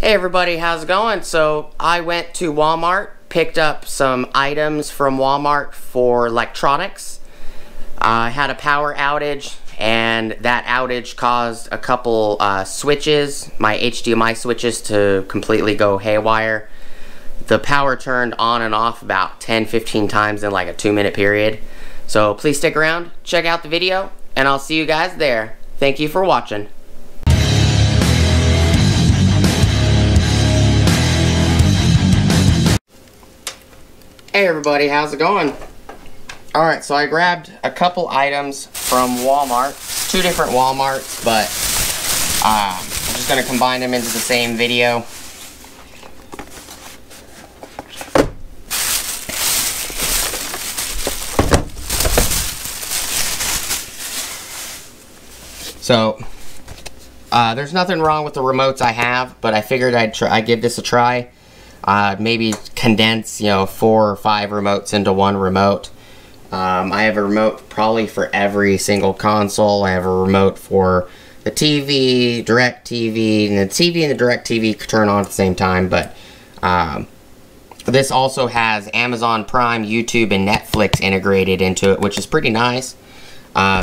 Hey everybody, how's it going? So I went to Walmart, picked up some items from Walmart for electronics. I had a power outage, and that outage caused a couple switches, my HDMI switches, to completely go haywire. The power turned on and off about 10-15 times in like a 2-minute period. So please stick around, check out the video, and I'll see you guys there. Thank you for watching. Hey everybody, how's it going? Alright, so I grabbed a couple items from Walmart, 2 different Walmarts, but I'm just going to combine them into the same video. So, there's nothing wrong with the remotes I have, but I figured I'd give this a try. Maybe condense, 4 or 5 remotes into one remote. I have a remote probably for every single console. I have a remote for the TV, DirecTV, and the TV and the DirecTV could turn on at the same time, but this also has Amazon Prime, YouTube, and Netflix integrated into it, which is pretty nice.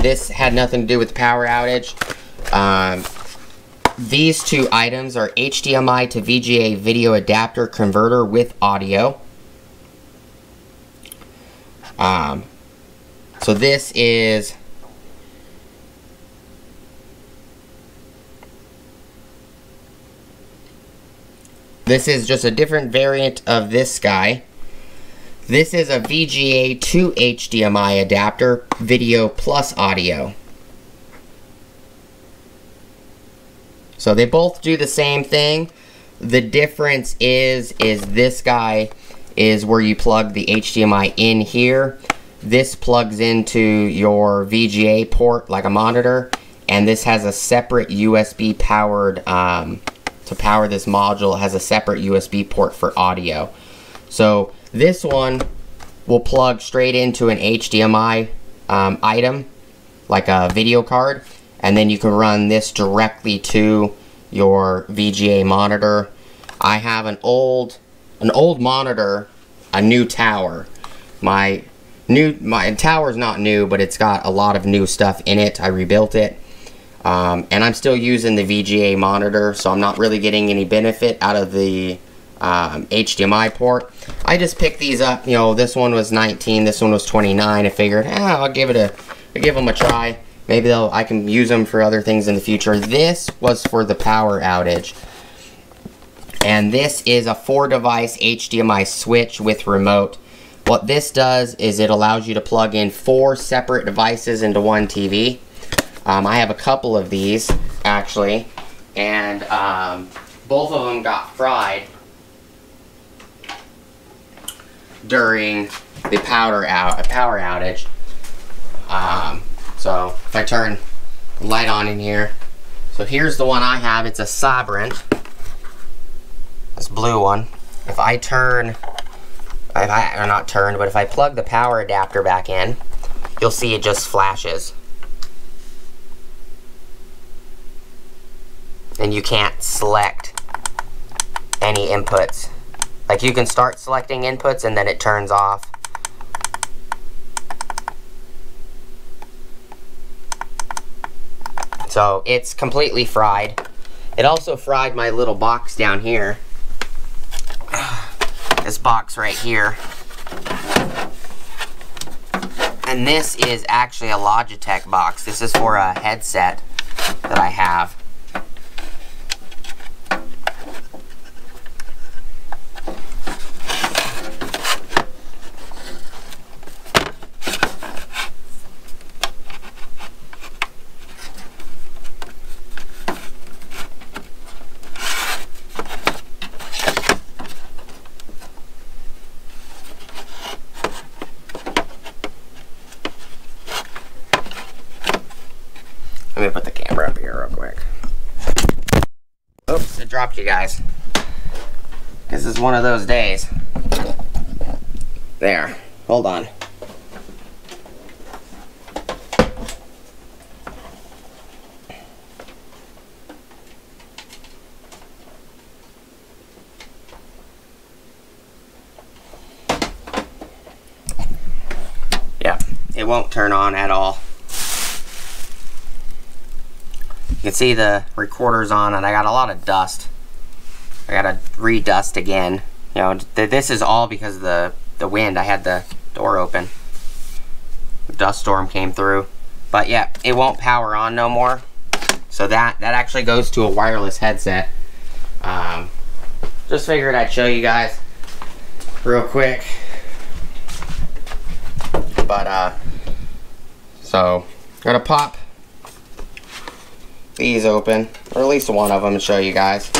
This had nothing to do with the power outage. These 2 items are HDMI to VGA video adapter converter with audio. So this is just a different variant of this guy. This is a VGA to HDMI adapter, video plus audio. So they both do the same thing. The difference is this guy is where you plug the HDMI in here. This plugs into your VGA port like a monitor, and this has a separate USB powered, to power this module, it has a separate USB port for audio. So this one will plug straight into an HDMI item, like a video card, and then you can run this directly to your VGA monitor. I have an old monitor, a new tower. My tower's not new, but it's got a lot of new stuff in it. I rebuilt it. And I'm still using the VGA monitor, so I'm not really getting any benefit out of the HDMI port. I just picked these up. This one was 19, this one was 29. I figured, I'll give them a try. Maybe I can use them for other things in the future. This was for the power outage. And this is a 4-device HDMI switch with remote. What this does is it allows you to plug in 4 separate devices into one TV. I have a couple of these, actually, and both of them got fried during the power outage. So if I turn the light on in here, so here's the one I have. It's a Sabrent, this blue one. If I plug the power adapter back in, you'll see it just flashes. And you can't select any inputs. Like, you can start selecting inputs and then it turns off. So it's completely fried. It also fried my little box down here. This box right here. And this is actually a Logitech box. This is for a headset that I have. Let me put the camera up here real quick. Oops, it dropped you guys. This is one of those days. There, hold on. it won't turn on at all. You can see the recorder's on, and I got a lot of dust. I gotta re-dust again. You know, this is all because of the wind. I had the door open. The dust storm came through. But yeah, it won't power on no more. So that actually goes to a wireless headset. Just figured I'd show you guys real quick. But so I'm gonna pop these open, or at least one of them, and show you guys.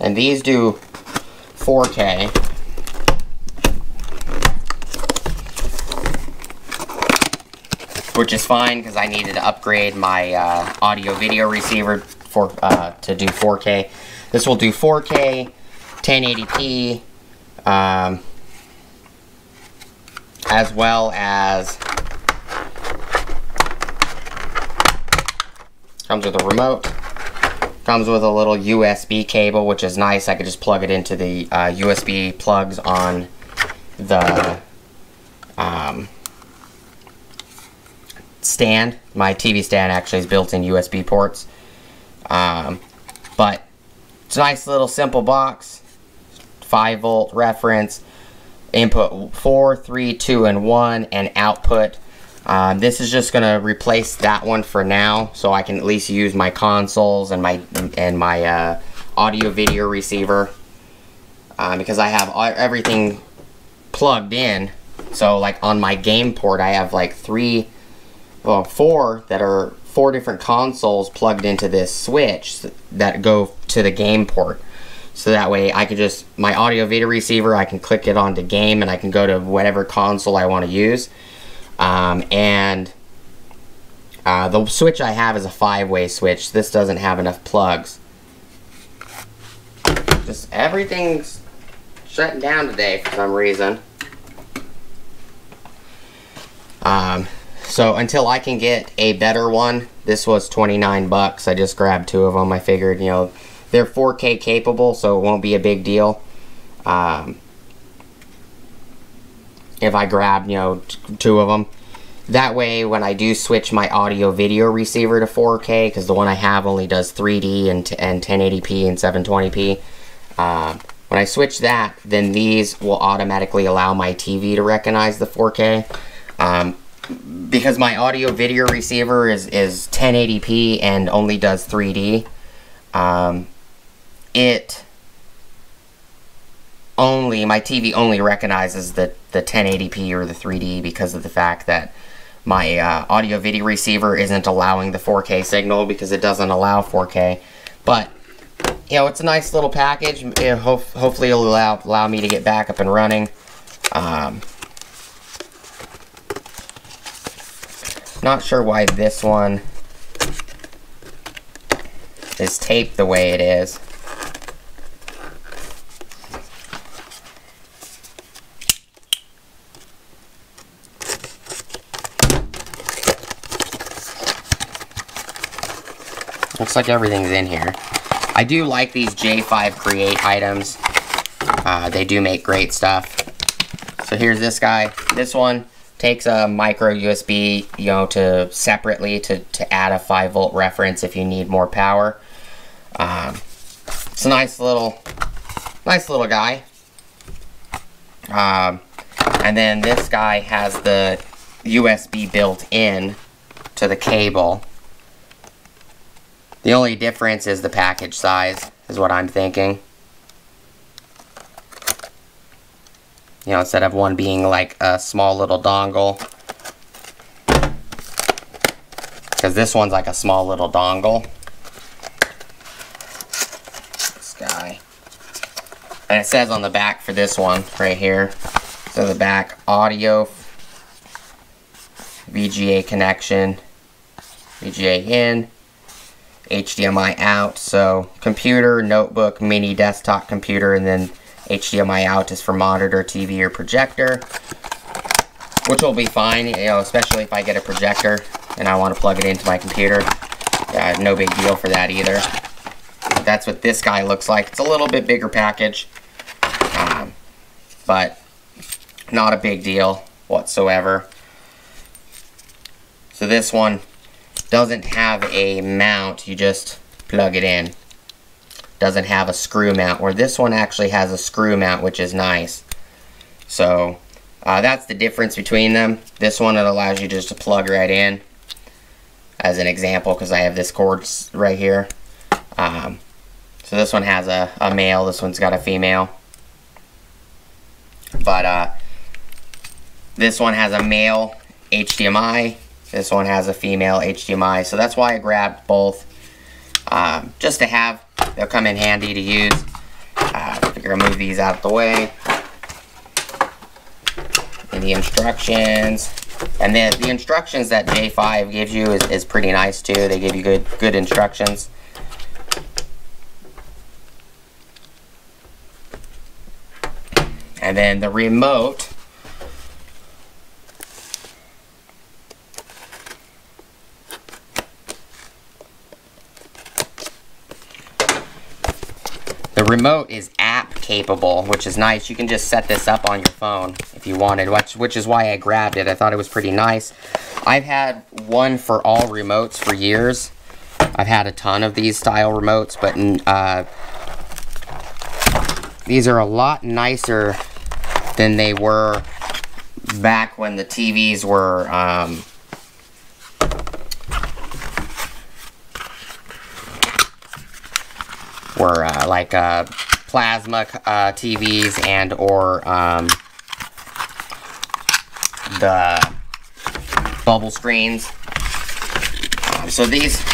And these do 4K. Which is fine because I needed to upgrade my audio video receiver for to do 4K. This will do 4K, 1080p, as well as comes with a remote. Comes with a little USB cable, which is nice. I could just plug it into the USB plugs on the stand. My TV stand actually is built in USB ports. But it's a nice little simple box. 5-volt reference, input 4, 3, 2, and 1, and output. This is just gonna replace that one for now, so I can at least use my consoles and my audio video receiver, because I have everything plugged in. So like on my game port, I have like 4 that are 4 different consoles plugged into this switch that go to the game port. So that way I could just, my audio video receiver, I can click it onto game and I can go to whatever console I want to use. The switch I have is a 5-way switch. This doesn't have enough plugs. Just everything's shutting down today for some reason. So until I can get a better one, this was 29 bucks. I just grabbed 2 of them. I figured, you know, they're 4K capable, so it won't be a big deal. If I grab, you know, 2 of them. That way, when I do switch my audio video receiver to 4K, because the one I have only does 3D and 1080p and 720p, when I switch that, then these will automatically allow my TV to recognize the 4K. Because my audio video receiver is 1080p and only does 3D, my TV only recognizes the 1080p or the 3D because of the fact that my audio video receiver isn't allowing the 4K signal because it doesn't allow 4K. But, you know, it's a nice little package. Hopefully it'll allow me to get back up and running. Not sure why this one is taped the way it is. Looks like everything's in here. I do like these J5 Create items. They do make great stuff. So here's this guy. This one takes a micro USB, you know, separately to add a 5-volt reference if you need more power. It's a nice little guy. And then this guy has the USB built in to the cable. The only difference is the package size, is what I'm thinking. You know, instead of one being like a small little dongle. Because this one's like a small little dongle. This guy. And it says on the back for this one, right here. So the back, audio, VGA connection, VGA in, HDMI out. So computer, notebook, mini desktop computer, and then HDMI out is for monitor, TV, or projector. which will be fine, you know, especially if I get a projector and I want to plug it into my computer. No big deal for that either. That's what this guy looks like. It's a little bit bigger package, but not a big deal whatsoever. So this one doesn't have a mount, you just plug it in. Doesn't have a screw mount, where this one actually has a screw mount, which is nice. So that's the difference between them. This one, it allows you just to plug right in, as an example, because I have this cord right here. So this one has a male, this one's got a female. But this one has a male HDMI, this one has a female HDMI. So that's why I grabbed both, just to have. They'll come in handy to use. Figure I'll move these out of the way. And the instructions. And then the instructions that J5 gives you is pretty nice too. They give you good instructions. And then the remote. The remote is app capable, which is nice. You can just set this up on your phone if you wanted, which is why I grabbed it. I thought it was pretty nice. I've had one for all remotes for years. I've had a ton of these style remotes, but these are a lot nicer than they were back when the TVs were like plasma TVs and or the bubble screens. So these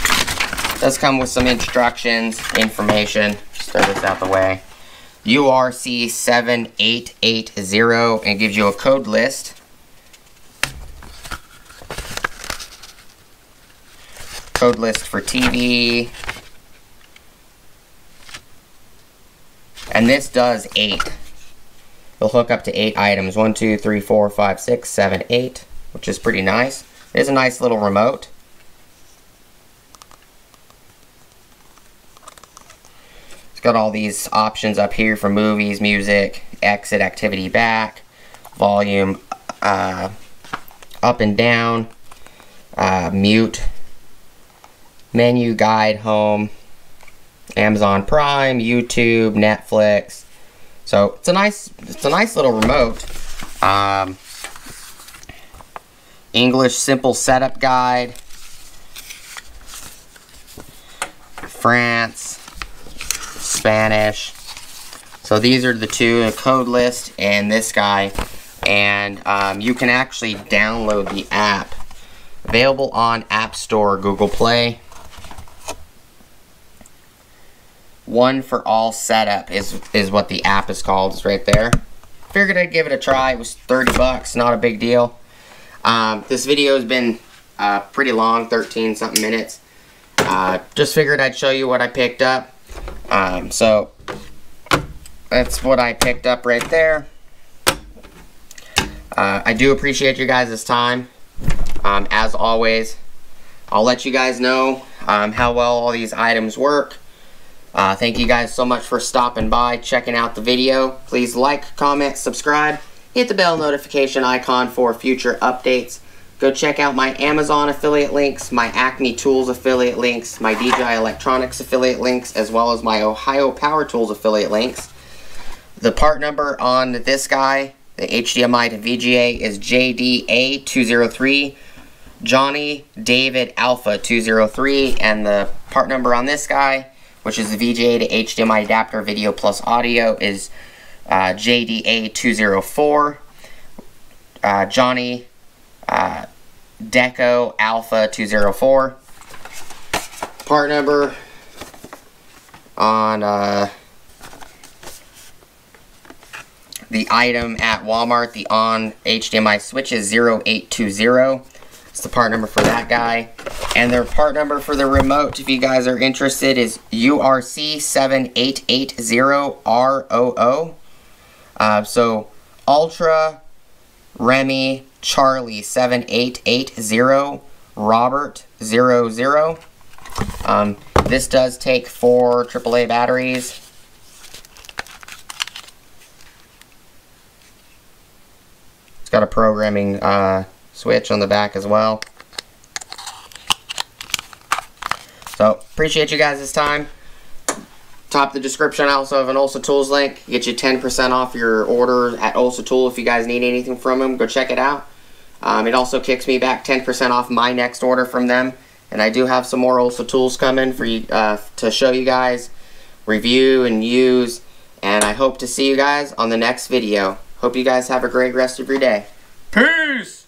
does come with some instructions, information. Just throw this out the way. URC 7880 and gives you a code list. Code list for TV. And this does 8. It'll hook up to 8 items. 1, 2, 3, 4, 5, 6, 7, 8, which is pretty nice. It is a nice little remote. It's got all these options up here for movies, music, exit, activity back, volume up and down, mute, menu, guide, home, Amazon Prime, YouTube, Netflix. So it's a nice little remote. English simple setup guide. France, Spanish. So these are the two, a code list and this guy. And you can actually download the app. Available on App Store, Google Play. One for all setup is what the app is called. It's right there. Figured I'd give it a try. It was 30 bucks, not a big deal. This video has been pretty long, 13 something minutes. Just figured I'd show you what I picked up. So that's what I picked up right there. I do appreciate you guys' time. As always, I'll let you guys know how well all these items work. Thank you guys so much for stopping by, checking out the video. Please like, comment, subscribe, hit the bell notification icon for future updates. Go check out my Amazon affiliate links, my Acme Tools affiliate links, my DJI Electronics affiliate links, as well as my Ohio Power Tools affiliate links. The part number on this guy, the HDMI to VGA, is JDA203, Johnny David Alpha 203, and the part number on this guy, which is the VGA to HDMI adapter video plus audio, is JDA204, Johnny Deco Alpha 204. Part number on the item at Walmart, the ON HDMI Switches 0820. It's the part number for that guy. And their part number for the remote, if you guys are interested, is URC 7880ROO. So Ultra Remy Charlie 7880 Robert 00. This does take 4 AAA batteries. It's got a programming switch on the back as well. So, appreciate you guys' time. Top of the description, I also have an Ulsa Tools link. Get you 10% off your order at Ulsa Tool if you guys need anything from them. Go check it out. It also kicks me back 10% off my next order from them. And I do have some more Ulsa Tools coming for you to show you guys, review and use. And I hope to see you guys on the next video. Hope you guys have a great rest of your day. Peace!